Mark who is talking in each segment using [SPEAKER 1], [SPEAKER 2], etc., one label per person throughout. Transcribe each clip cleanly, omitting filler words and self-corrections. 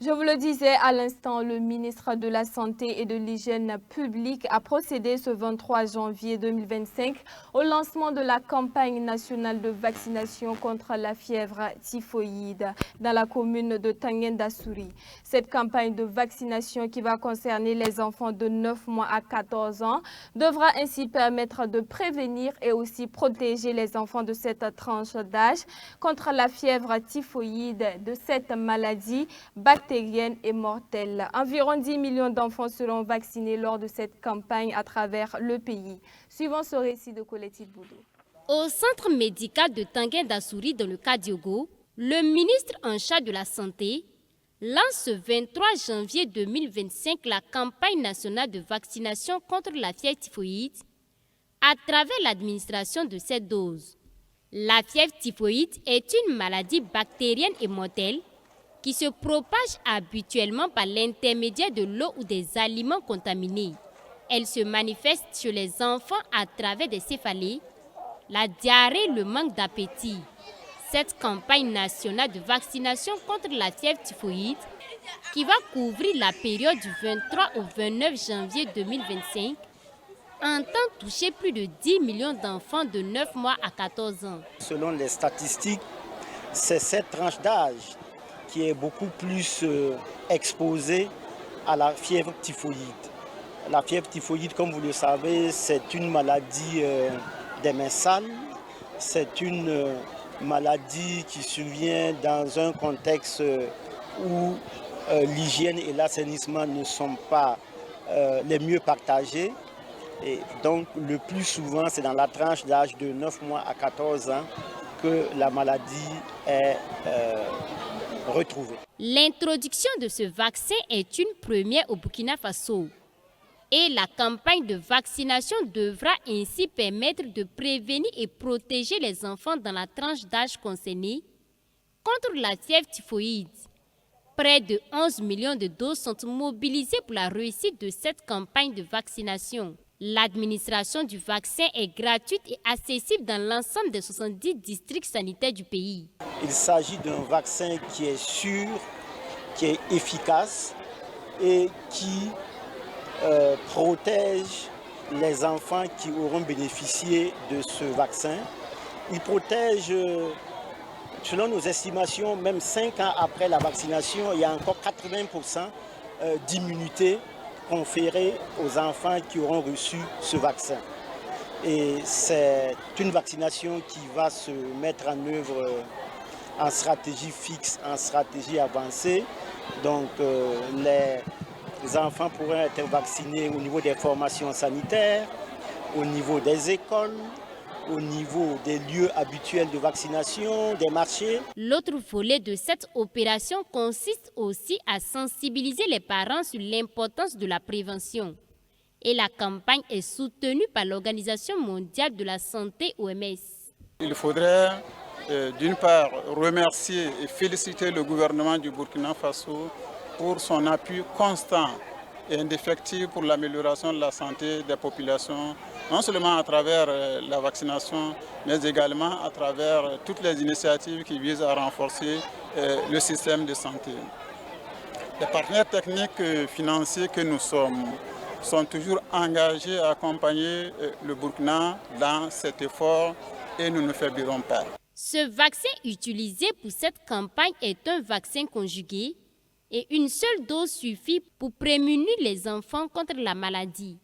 [SPEAKER 1] Je vous le disais à l'instant, le ministre de la Santé et de l'Hygiène publique a procédé ce 23 janvier 2025 au lancement de la campagne nationale de vaccination contre la fièvre typhoïde dans la commune de Tanguène-Dassouri. Cette campagne de vaccination qui va concerner les enfants de 9 mois à 14 ans devra ainsi permettre de prévenir et aussi protéger les enfants de cette tranche d'âge contre la fièvre typhoïde, de cette maladie bactérienne et mortelle. Environ 10 millions d'enfants seront vaccinés lors de cette campagne à travers le pays. Suivant ce récit de Colette Boudou.
[SPEAKER 2] Au centre médical de Tanguène-Dassouri, dans le Kadiogo, le ministre en charge de la Santé lance ce 23 janvier 2025 la campagne nationale de vaccination contre la fièvre typhoïde à travers l'administration de cette dose. La fièvre typhoïde est une maladie bactérienne et mortelle qui se propage habituellement par l'intermédiaire de l'eau ou des aliments contaminés. Elle se manifeste chez les enfants à travers des céphalées, la diarrhée, le manque d'appétit. Cette campagne nationale de vaccination contre la fièvre typhoïde, qui va couvrir la période du 23 au 29 janvier 2025, entend toucher plus de 10 millions d'enfants de 9 mois à 14 ans.
[SPEAKER 3] Selon les statistiques, c'est cette tranche d'âge qui est beaucoup plus exposée à la fièvre typhoïde. La fièvre typhoïde, comme vous le savez, c'est une maladie des mains sales. C'est une maladie qui survient dans un contexte où l'hygiène et l'assainissement ne sont pas les mieux partagés. Et donc, le plus souvent, c'est dans la tranche d'âge de 9 mois à 14 ans que la maladie est retrouvée.
[SPEAKER 2] L'introduction de ce vaccin est une première au Burkina Faso. Et la campagne de vaccination devra ainsi permettre de prévenir et protéger les enfants dans la tranche d'âge concernée contre la fièvre typhoïde. Près de 11 millions de doses sont mobilisées pour la réussite de cette campagne de vaccination. L'administration du vaccin est gratuite et accessible dans l'ensemble des 70 districts sanitaires du pays.
[SPEAKER 3] Il s'agit d'un vaccin qui est sûr, qui est efficace et qui protège les enfants qui auront bénéficié de ce vaccin. Il protège, selon nos estimations, même 5 ans après la vaccination, il y a encore 80% d'immunité conférée aux enfants qui auront reçu ce vaccin. Et c'est une vaccination qui va se mettre en œuvre en stratégie fixe, en stratégie avancée. Donc les enfants pourront être vaccinés au niveau des formations sanitaires, au niveau des écoles, au niveau des lieux habituels de vaccination, des marchés.
[SPEAKER 2] L'autre volet de cette opération consiste aussi à sensibiliser les parents sur l'importance de la prévention. Et la campagne est soutenue par l'Organisation mondiale de la santé, OMS.
[SPEAKER 4] Il faudrait d'une part remercier et féliciter le gouvernement du Burkina Faso pour son appui constant et indéfectible pour l'amélioration de la santé des populations, non seulement à travers la vaccination, mais également à travers toutes les initiatives qui visent à renforcer le système de santé. Les partenaires techniques et financiers que nous sommes sont toujours engagés à accompagner le Burkina dans cet effort et nous ne faibrirons pas.
[SPEAKER 2] Ce vaccin utilisé pour cette campagne est un vaccin conjugué et une seule dose suffit pour prémunir les enfants contre la maladie.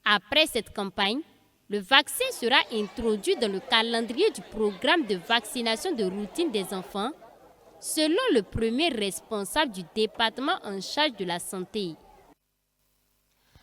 [SPEAKER 2] Après cette campagne, le vaccin sera introduit dans le calendrier du programme de vaccination de routine des enfants, selon le premier responsable du département en charge de la santé.